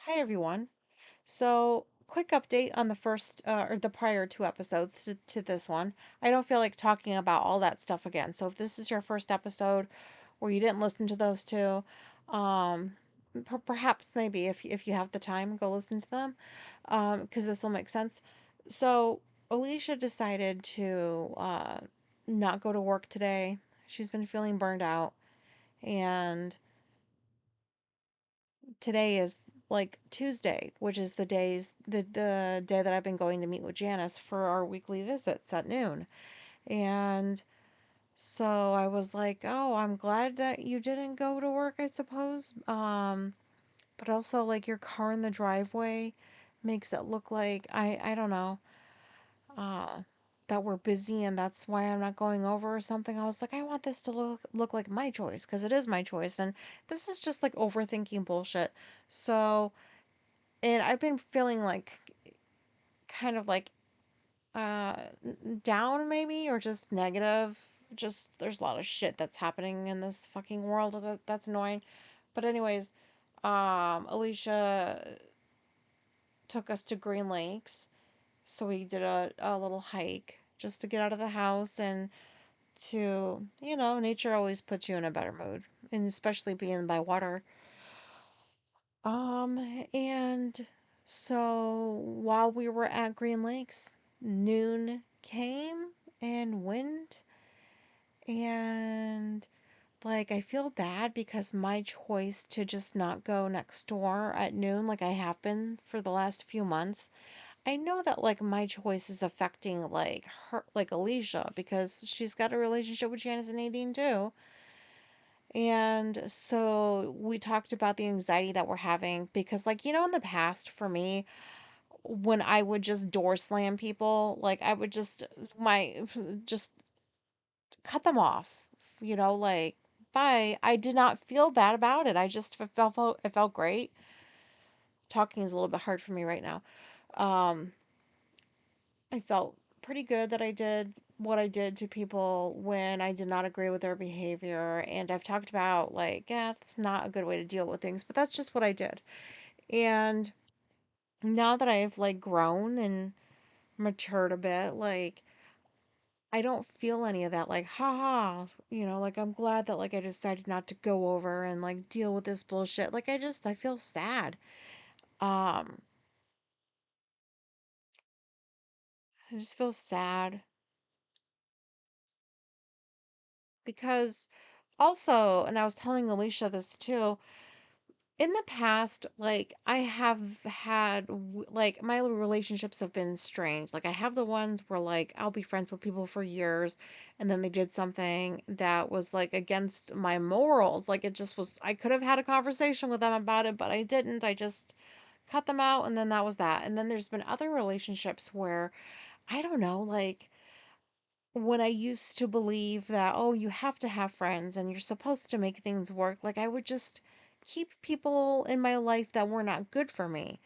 Hi, everyone. So, quick update on the first or the prior two episodes to this one. I don't feel like talking about all that stuff again. So, if this is your first episode or you didn't listen to those two, um, perhaps maybe if you have the time, go listen to them because this will make sense. So, Alicia decided to not go to work today. She's been feeling burned out, and today is like Tuesday, which is the day that I've been going to meet with Janice for our weekly visits at noon. And so I was like, "Oh, I'm glad that you didn't go to work, I suppose." But also like your car in the driveway makes it look like I don't know. Uh that we're busy and that's why I'm not going over or something. I was like, I want this to look like my choice because it is my choice and this is just like overthinking bullshit. So, and I've been feeling like kind of like uh down maybe or just negative. Just there's a lot of shit that's happening in this fucking world that's annoying. But anyways, Alicia took us to Green Lakes. So we did a little hike just to get out of the house and nature always puts you in a better mood. And especially being by water. And so while we were at Green Lakes, noon came and went, and like I feel bad because my choice to just not go next door at noon, like I have been for the last few months, I know that like my choice is affecting like her, like Alicia, because she's got a relationship with Janice and Nadine too. And so we talked about the anxiety that we're having because, like, in the past for me, when I would just door slam people, like, I would just cut them off, like, bye. I did not feel bad about it. I just it felt great. Talking is a little bit hard for me right now. Um, I felt pretty good that I did what I did to people when I did not agree with their behavior. And I've talked about, like, yeah, that's not a good way to deal with things, but that's just what I did. And now that I've, like, grown and matured a bit, like, I don't feel any of that, like, haha, like, I'm glad that, like, I decided not to go over and, like, deal with this bullshit. Like, I feel sad. Um, I just feel sad because also, and I was telling Alicia this too, in the past, like I have had like my relationships have been strange. Like I have the ones where like I'll be friends with people for years and then they did something that was like against my morals. Like it just was I could have had a conversation with them about it, but I didn't. I just cut them out and then that was that. And then there's been other relationships where I don't know, like when I used to believe that, oh, you have to have friends and you're supposed to make things work, like I would just keep people in my life that were not good for me,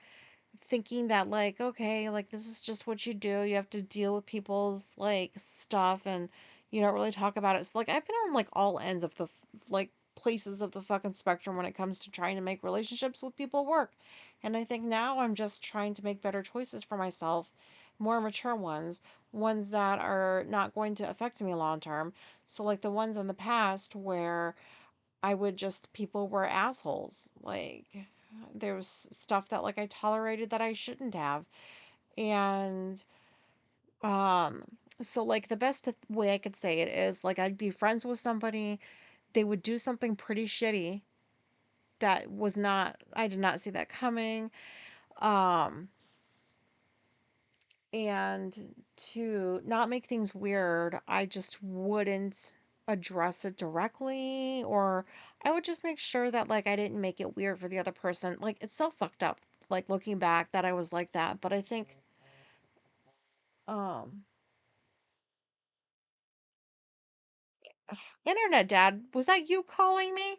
thinking that, like, okay, like this is just what you do. You have to deal with people's like stuff and you don't really talk about it. So, like, I've been on like all ends of the like places of the fucking spectrum when it comes to trying to make relationships with people work. And I think now I'm just trying to make better choices for myself, more mature ones that are not going to affect me long term. So, like the ones in the past where I would just, people were assholes. Like, there was stuff that, like, I tolerated that I shouldn't have. And, um, so, like, the best way I could say it is, like, I'd be friends with somebody, they would do something pretty shitty that was not, I did not see that coming. Um, And to not make things weird, I just wouldn't address it directly, or I would just make sure that like I didn't make it weird for the other person. Like it's so fucked up, like looking back that I was like that. But I think, um, internet dad, was that you calling me?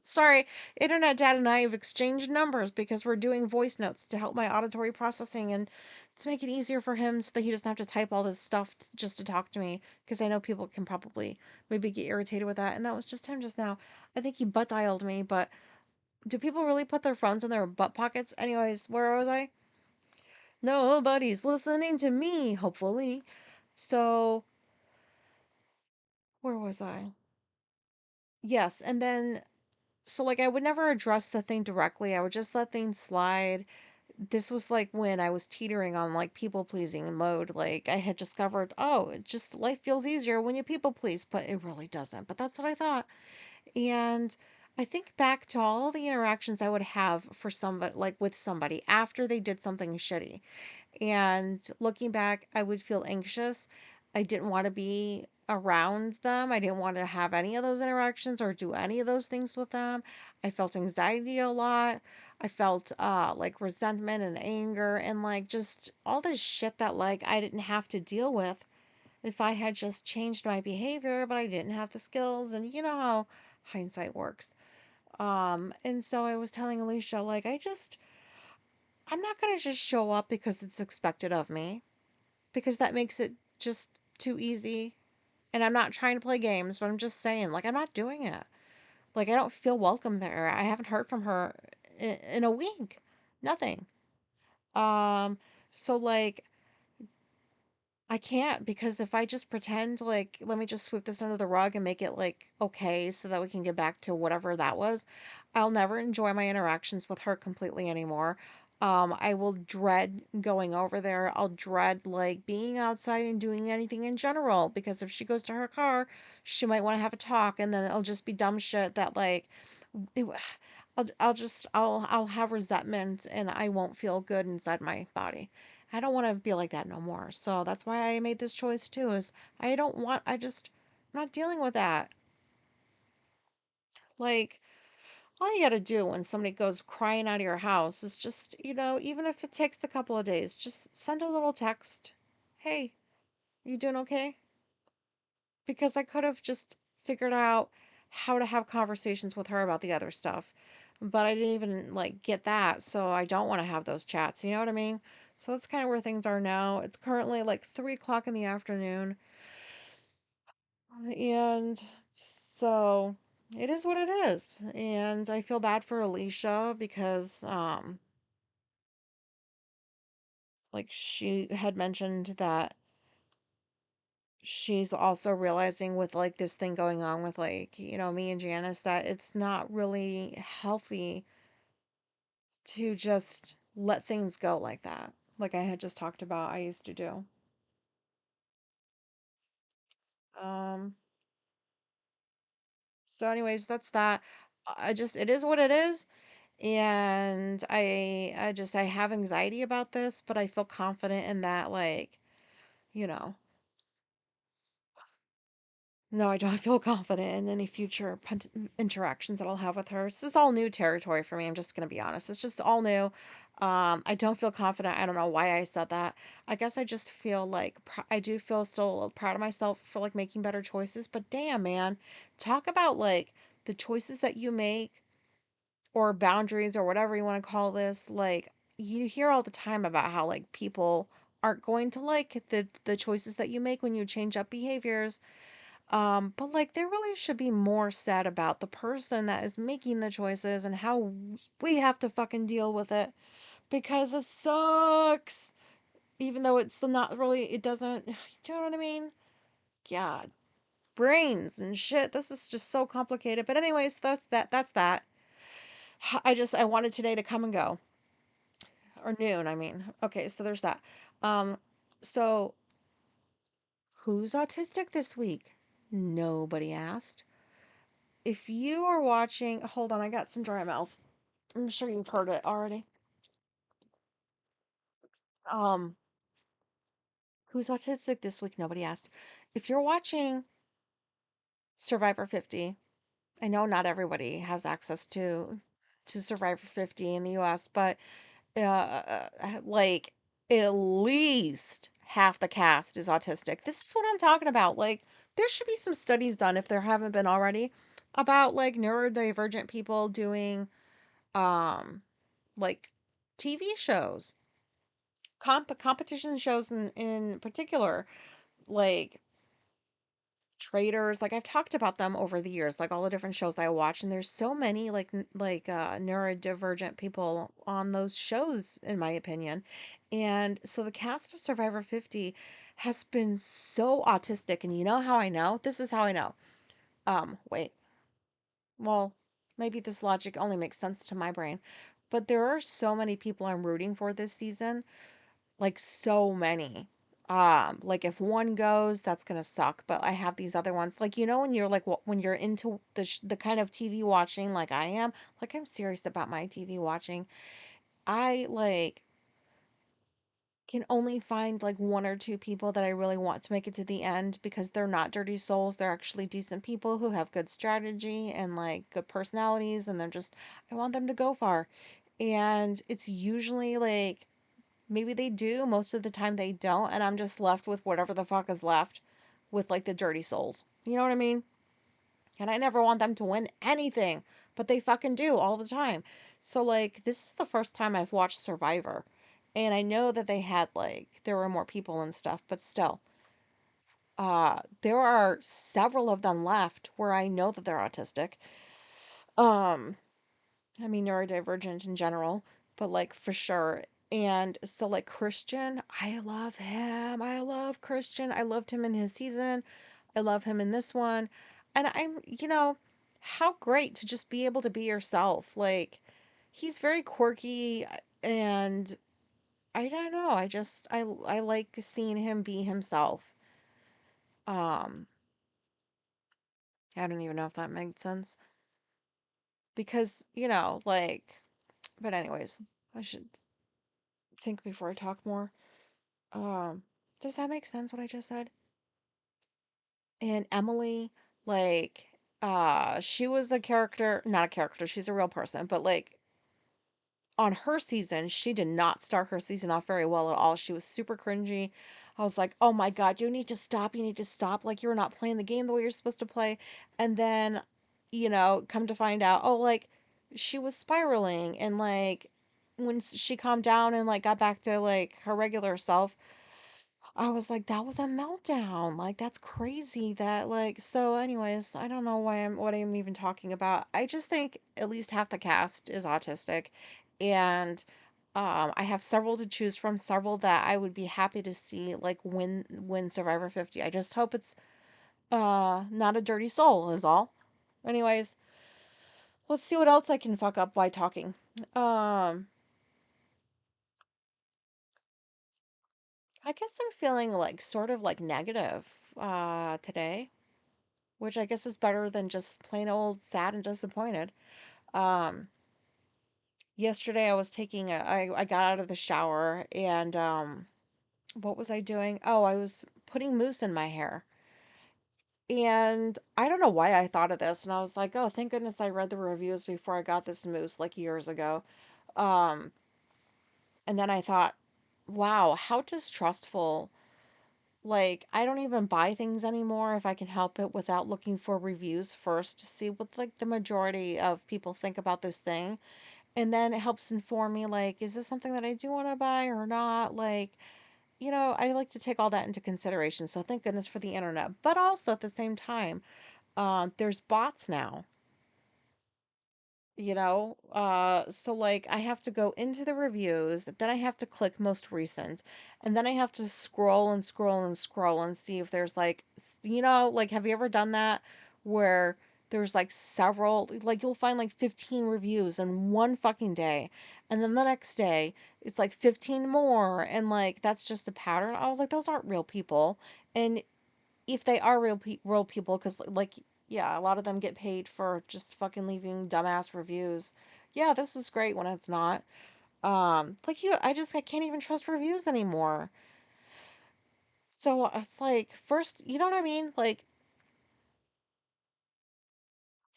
Sorry, Internet Dad and I have exchanged numbers because we're doing voice notes to help my auditory processing and to make it easier for him so that he doesn't have to type all this stuff just to talk to me. Because I know people can probably maybe get irritated with that. And that was just him just now. I think he butt dialed me, but do people really put their phones in their butt pockets? Anyways, where was I? Nobody's listening to me, hopefully. So, where was I? Yes, and then so like I would never address the thing directly. I would just let things slide. This was like when I was teetering on like people pleasing mode. Like I had discovered, oh, it just life feels easier when you people please, but it really doesn't. But that's what I thought. And I think back to all the interactions I would have for somebody like with somebody after they did something shitty. And looking back, I would feel anxious. I didn't want to be around them. I didn't want to have any of those interactions or do any of those things with them. I felt anxiety a lot. I felt like resentment and anger and like just all this shit that like I didn't have to deal with if I had just changed my behavior, but I didn't have the skills and you know how hindsight works. And so I was telling Alicia like I'm not going to just show up because it's expected of me because that makes it just too easy. And I'm not trying to play games, but I'm just saying, like, I'm not doing it. Like, I don't feel welcome there. I haven't heard from her in a week. Nothing. Um, so like, I can't because if I just pretend like let me just sweep this under the rug and make it like okay so that we can get back to whatever that was, I'll never enjoy my interactions with her completely anymore. I will dread going over there. I'll dread like being outside and doing anything in general because if she goes to her car, she might want to have a talk and then it'll just be dumb shit that like it, I'll have resentment and I won't feel good inside my body. I don't want to be like that no more. So that's why I made this choice too is I'm not dealing with that. Like all you got to do when somebody goes crying out of your house is just, even if it takes a couple of days, just send a little text. Hey, you doing okay? Because I could have just figured out how to have conversations with her about the other stuff. But I didn't even like get that, so I don't want to have those chats, you know what I mean? So that's kind of where things are now. It's currently like 3 o'clock in the afternoon, and so it is what it is. And I feel bad for Alicia because like she had mentioned that she's also realizing with like this thing going on with like, me and Janice that it's not really healthy to just let things go like that. Like I had just talked about I used to do. Um so anyways, that's that. It is what it is and I have anxiety about this, but I feel confident in that like, you know, no, I don't feel confident in any future interactions that I'll have with her. This is all new territory for me. I'm just going to be honest. It's just all new. I don't feel confident. I don't know why I said that. I guess I just feel like I do feel so proud of myself for like making better choices. But damn, man, talk about like the choices that you make or boundaries or whatever you want to call this. Like you hear all the time about how like people aren't going to like the choices that you make when you change up behaviors but like there really should be more said about the person that is making the choices and how we have to fucking deal with it because it sucks. Even though it's not really, it doesn't, do you know what I mean? God, brains and shit. This is just so complicated. But anyways, that's that. That's that. I wanted today to come and go or noon. I mean, okay, so there's that. Um, so who's autistic this week? Nobody asked. If you are watching, hold on, I got some dry mouth. I'm sure you've heard it already. Um, who's autistic this week? Nobody asked. If you're watching Survivor 50, I know not everybody has access to Survivor 50 in the US, but like at least half the cast is autistic. This is what I'm talking about. Like there should be some studies done if there haven't been already about like neurodivergent people doing um like TV shows, competition shows in particular, like traders. Like I've talked about them over the years, like all the different shows I watch, and there's so many like neurodivergent people on those shows, in my opinion. And so the cast of Survivor 50 has been so autistic, and you know how I know? This is how I know. Wait. Well, maybe this logic only makes sense to my brain, but there are so many people I'm rooting for this season, like so many. Like if one goes, that's gonna suck. But I have these other ones, like when you're like when you're into the kind of TV watching, like I am, like I'm serious about my TV watching. I like can only find like one or two people that I really want to make it to the end because they're not dirty souls. They're actually decent people who have good strategy and like good personalities, and they're just I want them to go far. And it's usually like maybe they do, most of the time they don't, and I'm just left with whatever the fuck is left with like the dirty souls. You know what I mean? And I never want them to win anything, but they fucking do all the time. So like this is the first time I've watched Survivor. And I know that they had like there were more people and stuff, but still. There are several of them left where I know that they're autistic. Um I mean, neurodivergent in general, but like for sure. And so, like, Christian, I love him. I love Christian. I loved him in his season. I love him in this one. And how great to just be able to be yourself. Like, he's very quirky and I don't know. I like seeing him be himself. Um, I don't even know if that made sense because, like, but anyways, I should think before I talk more. Um, does that make sense what I just said? And Emily, like, she was a character, not a character, she's a real person, but like on her season, she did not start her season off very well at all. She was super cringy. I was like, oh my God, you need to stop. You need to stop. Like, you're not playing the game the way you're supposed to play. And then, come to find out, oh, like, she was spiraling. And, like, when she calmed down and, like, got back to, like, her regular self, I was like, that was a meltdown. Like, that's crazy that so anyways, I don't know what I'm even talking about. I just think at least half the cast is autistic and I have several to choose from, several that I would be happy to see like win Survivor 50. I just hope it's not a dirty soul is all. Anyways, let's see what else I can fuck up by talking. Um I guess I'm feeling like sort of like negative today, which I guess is better than just plain old sad and disappointed. Um, Yesterday I was I got out of the shower and what was I doing? Oh, I was putting mousse in my hair. And I don't know why I thought of this, and I was like, "Oh, thank goodness I read the reviews before I got this mousse like years ago." Um, and then I thought, "Wow, how distrustful. Like, I don't even buy things anymore if I can help it without looking for reviews first to see what like the majority of people think about this thing. And then it helps inform me like, is this something that I do want to buy or not? Like, I like to take all that into consideration. So thank goodness for the internet. But also at the same time, there's bots now. So like I have to go into the reviews, then I have to click most recent, and then I have to scroll and scroll and scroll and see if there's like like have you ever done that where there's like several, like you'll find like 15 reviews in one fucking day, and then the next day it's like 15 more, and like that's just a pattern. I was like, those aren't real people. And if they are real people, because like yeah, a lot of them get paid for just fucking leaving dumbass reviews. Yeah, this is great when it's not. Like I can't even trust reviews anymore. So it's like first, you know what I mean? Like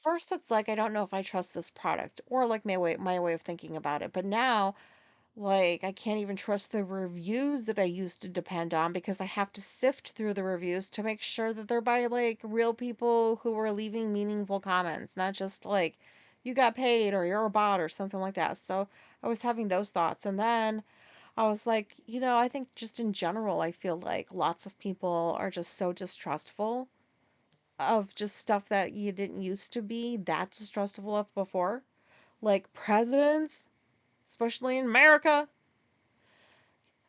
first, it's like I don't know if I trust this product or like my way of thinking about it. But now Like, I can't even trust the reviews that I used to depend on because I have to sift through the reviews to make sure that they're by like real people who are leaving meaningful comments, not just like you got paid or you're a bot or something like that. So I was having those thoughts. And then I was like, I think just in general, I feel like lots of people are just so distrustful of just stuff that you didn't used to be that distrustful of before. Like presidents, especially in America.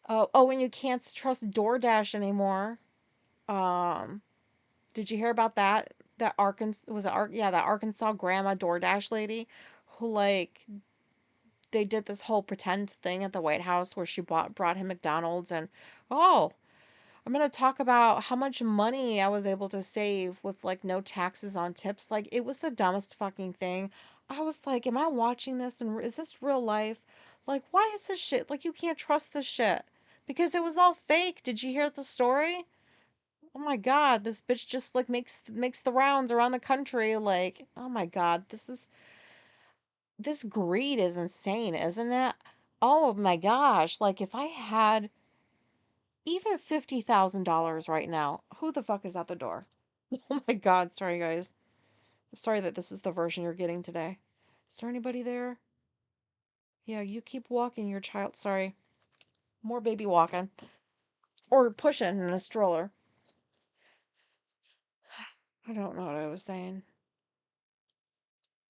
Oh, and you can't trust DoorDash anymore. Um, did you hear about that? That Arkansas was it yeah, that Arkansas grandma DoorDash lady who like they did this whole pretend thing at the White House where she brought him McDonald's and oh, I'm gonna talk about how much money I was able to save with like no taxes on tips. Like it was the dumbest fucking thing. I was like, am I watching this and is this real life? Like, why is this shit? Like, you can't trust this shit because it was all fake. Did you hear the story? Oh my god, this bitch just like makes the rounds around the country. Like, oh my god, this greed is insane, isn't it? Oh my gosh, like if I had even $50,000 right now, who the fuck is at the door? Oh my god, sorry guys. I'm sorry that this is the version you're getting today. Is there anybody there? Yeah, you keep walking your child. Sorry. More baby walking. Or pushing in a stroller. I don't know what I was saying.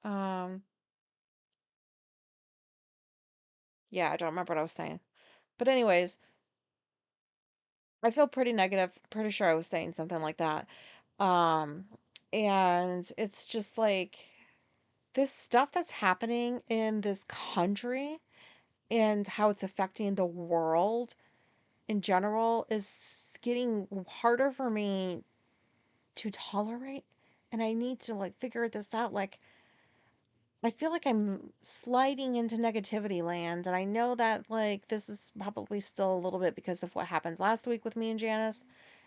Um, yeah, I don't remember what I was saying. But anyways, I feel pretty negative. Pretty sure I was saying something like that. Um, and it's just like this stuff that's happening in this country and how it's affecting the world in general is getting harder for me to tolerate. And I need to like figure this out. Like, I feel like I'm sliding into negativity land. And I know that like this is probably still a little bit because of what happened last week with me and Janice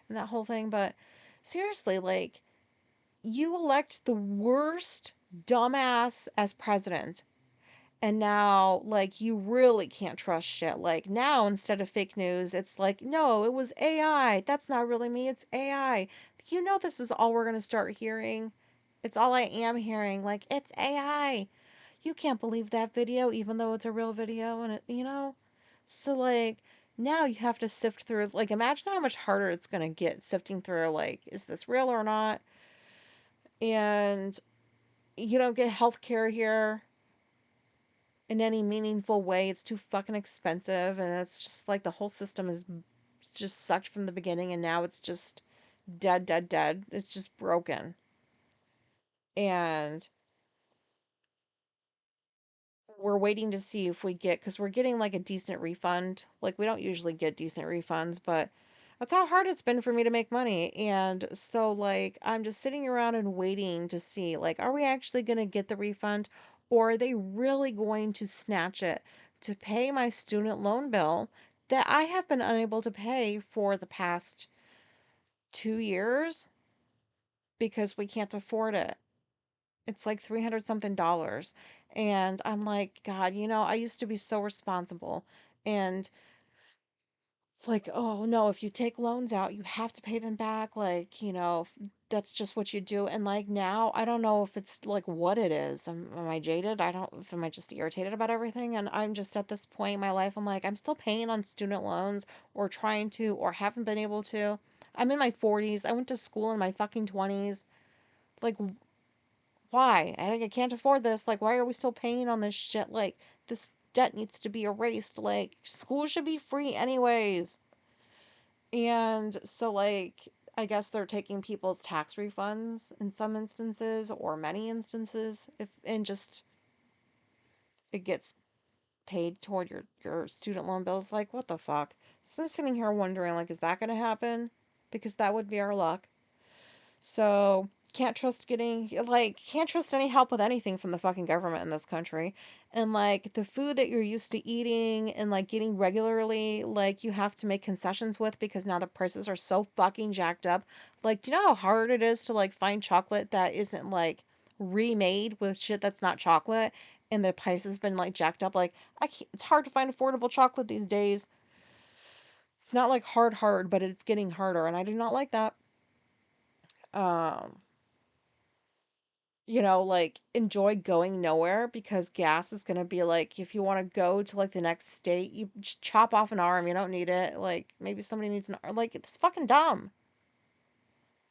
and that whole thing. But seriously, like, you elect the worst dumbass as president. And now, like, you really can't trust shit. Like, now instead of fake news, it's like, no, it was AI. That's not really me. It's AI. This is all we're going to start hearing. It's all I am hearing. Like, it's AI. You can't believe that video, even though it's a real video. And So, like, now you have to sift through. Like, imagine how much harder it's going to get sifting through, like, is this real or not? And you don't get health care here in any meaningful way. It's too fucking expensive, and it's just like the whole system is just sucked from the beginning, and now it's just dead, dead, dead. It's just broken. And we're waiting to see if we get, because we're getting like a decent refund. Like, we don't usually get decent refunds, but that's how hard it's been for me to make money. And so, like, I'm just sitting around and waiting to see, like, are we actually going to get the refund? Or are they really going to snatch it to pay my student loan bill that I have been unable to pay for the past 2 years because we can't afford it? It's like 300 something dollars. And I'm like, God, I used to be so responsible. And it's like, oh no, if you take loans out, you have to pay them back. Like, that's just what you do. And like now, I don't know if it's like what it is. Am I jaded? I don't, am I just irritated about everything? And I'm just at this point in my life, I'm like, I'm still paying on student loans or trying to, or haven't been able to. I'm in my 40s. I went to school in my fucking 20s. Like, why? I can't afford this. Like, why are we still paying on this shit? Like, this debt needs to be erased. Like, school should be free anyways. And so, like, I guess they're taking people's tax refunds in some instances or many instances if and just it gets paid toward your student loan bills. Like, what the fuck? So I'm sitting here wondering, like, is that gonna happen? Because that would be our luck. So can't trust any help with anything from the fucking government in this country. And like the food that you're used to eating and like getting regularly, like you have to make concessions with because now the prices are so fucking jacked up. Like, do you know how hard it is to like find chocolate that isn't like remade with shit that's not chocolate? and the price has been like jacked up. Like I can't, it's hard to find affordable chocolate these days. It's not like hard, but it's getting harder, and I do not like that. Um, like enjoy going nowhere because gas is gonna be like if you want to go to like the next state, you just chop off an arm. You don't need it. Like maybe somebody needs an arm. Like it's fucking dumb.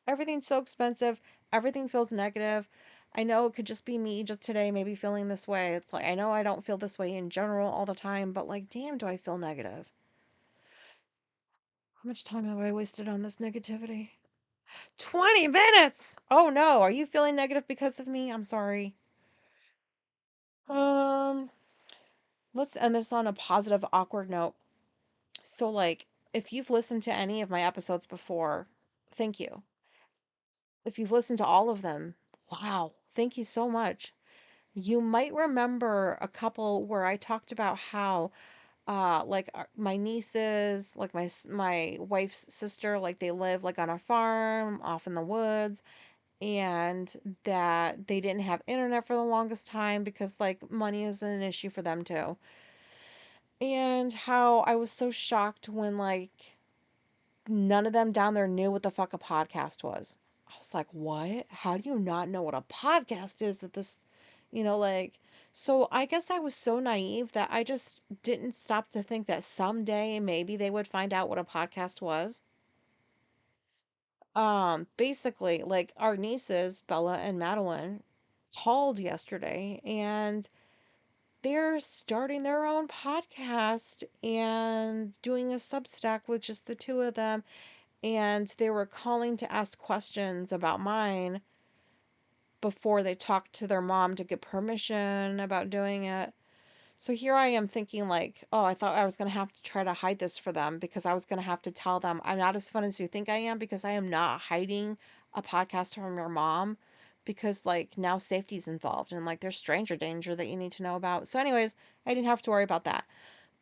Everything's so expensive. Everything feels negative. I know it could just be me just today, maybe feeling this way. It's like I know I don't feel this way in general all the time, but like, damn, do I feel negative? How much time have I wasted on this negativity? 20 minutes. Oh no, are you feeling negative because of me? I'm sorry. Um, let's end this on a positive, awkward note. So, like, if you've listened to any of my episodes before, thank you. If you've listened to all of them, wow, thank you so much. You might remember a couple where I talked about how, like my nieces, like my wife's sister, like they live like on a farm off in the woods, and that they didn't have internet for the longest time because like money is an issue for them too. And how I was so shocked when like none of them down there knew what the fuck a podcast was. I was like, "What? How do you not know what a podcast is that this, like so I guess I was so naive that I just didn't stop to think that someday maybe they would find out what a podcast was. Basically, like our nieces, Bella and Madeline, called yesterday and they're starting their own podcast and doing a Substack with just the two of them. And they were calling to ask questions about mine before they talked to their mom to get permission about doing it. So here I am thinking like, oh, I thought I was going to have to try to hide this for them because I was going to have to tell them I'm not as fun as you think I am because I am not hiding a podcast from your mom because like now safety's involved and like there's stranger danger that you need to know about. So anyways, I didn't have to worry about that.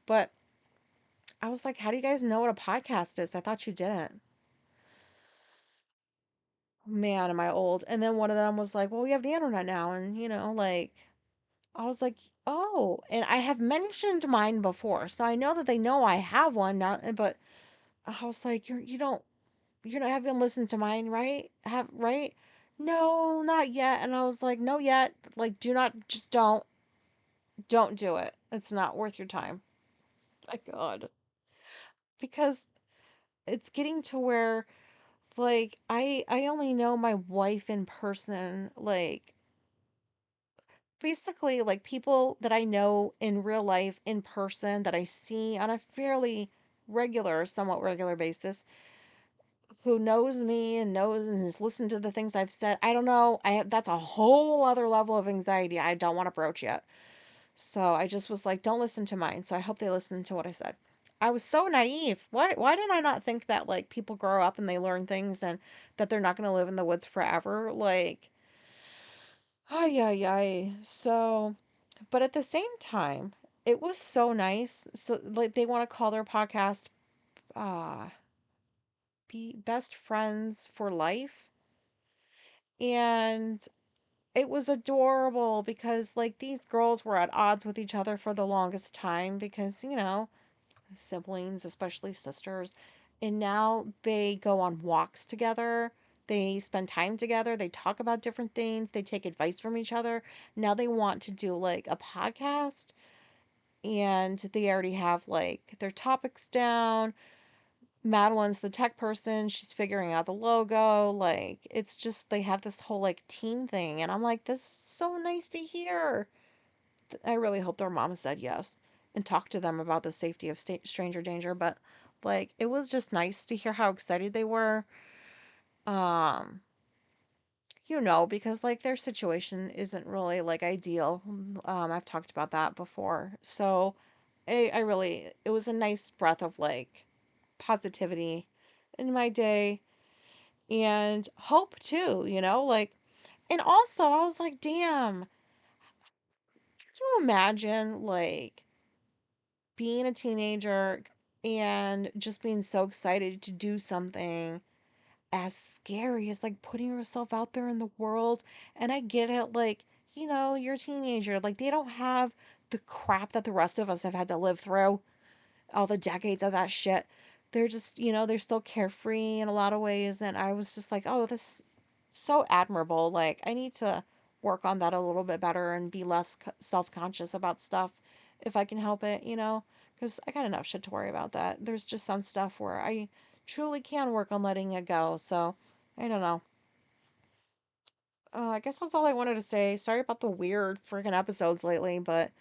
But I was like, how do you guys know what a podcast is? I thought you didn't. Man, am I old. And then one of them was like, well, we have the internet now. And, like, I was like, oh, and I have mentioned mine before. So I know that they know I have one now, but I was like, you're not having listened to mine, right? Right? No, not yet. And I was like, no, yet. Like, do not, just don't do it. It's not worth your time. My God. Because it's getting to where, like, I only know my wife in person, like, basically like people that I know in real life in person that I see on a fairly regular, somewhat regular basis who knows me and knows and has listened to the things I've said. I don't know. I have, that's a whole other level of anxiety I don't want to broach yet. So I just was like, don't listen to mine. So I hope they listen to what I said. I was so naive. Why didn't I not think that like people grow up and they learn things and that they're not going to live in the woods forever? Like, oh yeah, yeah. So but at the same time, it was so nice. So like they want to call their podcast uh be best friends for life. And it was adorable because like these girls were at odds with each other for the longest time because, siblings, especially sisters. And now they go on walks together. They spend time together. They talk about different things. They take advice from each other. Now they want to do like a podcast and they already have like their topics down. Madeline's the tech person, she's figuring out the logo. Like, it's just they have this whole like team thing, and I'm like, this is so nice to hear. I really hope their mom said yes and talked to them about the safety of stranger danger. But like, it was just nice to hear how excited they were. Um, because like their situation isn't really like ideal. I've talked about that before. So I really, it was a nice breath of like positivity in my day and hope too, like, and also I was like, damn, can you imagine like being a teenager and just being so excited to do something as scary as like putting yourself out there in the world. And I get it, like you're a teenager. Like, they don't have the crap that the rest of us have had to live through, all the decades of that shit. They're just, they're still carefree in a lot of ways. And I was just like, oh, this is so admirable. Like, I need to work on that a little bit better and be less self conscious about stuff if I can help it. Because I got enough shit to worry about that. There's just some stuff where I truly can work on letting it go. So, I don't know. I guess that's all I wanted to say. Sorry about the weird freaking episodes lately, but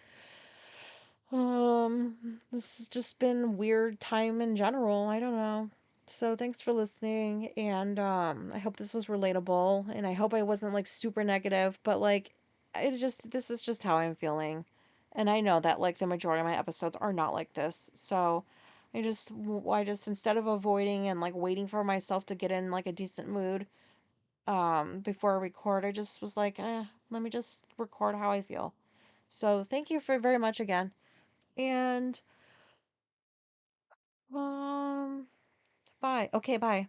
this has just been weird time in general. I don't know. So thanks for listening, and I hope this was relatable, and I hope I wasn't like super negative, but like this is just how I'm feeling. And I know that like the majority of my episodes are not like this. So I just instead of avoiding and like waiting for myself to get in like a decent mood before I record, I just was like, let me just record how I feel. So thank you for very much again. And um bye. Okay, bye.